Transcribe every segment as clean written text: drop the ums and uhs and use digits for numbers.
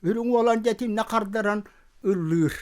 Ürün olan cetin ne kardaran ıllır.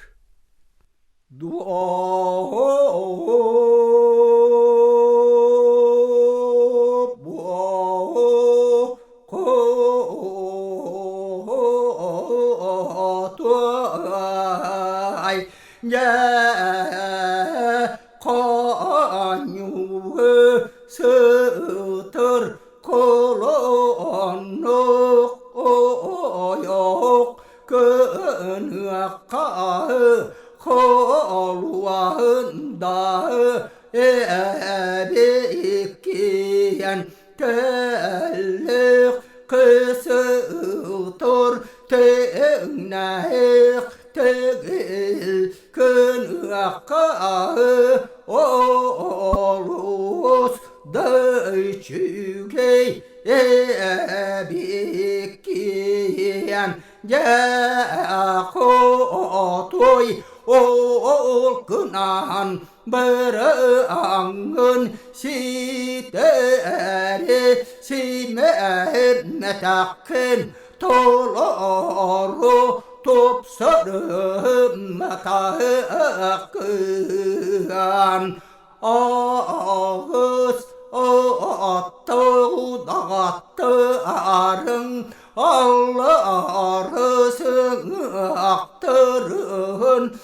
Olkunan berangın siteri simehmetakın toloru top sarım takıyan ağız attı dağıttı arın Allah'ın aktırın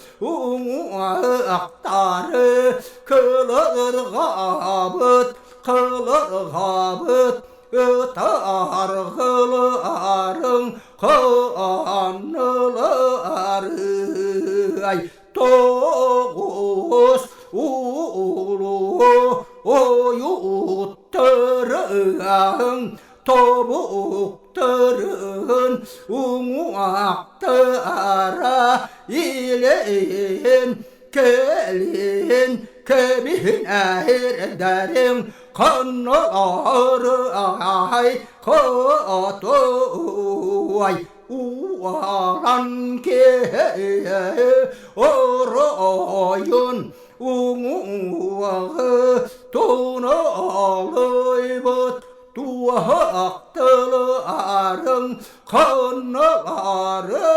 aktarı kılır gabıt öter kıların kanlıları ay toğuz ulu oyutturun tobukturun umuaktara ileyin kelin kemin erderin kanları ay kotu ay uaran ke oroyun umuağı tunalıy bıt tuaktıların kanları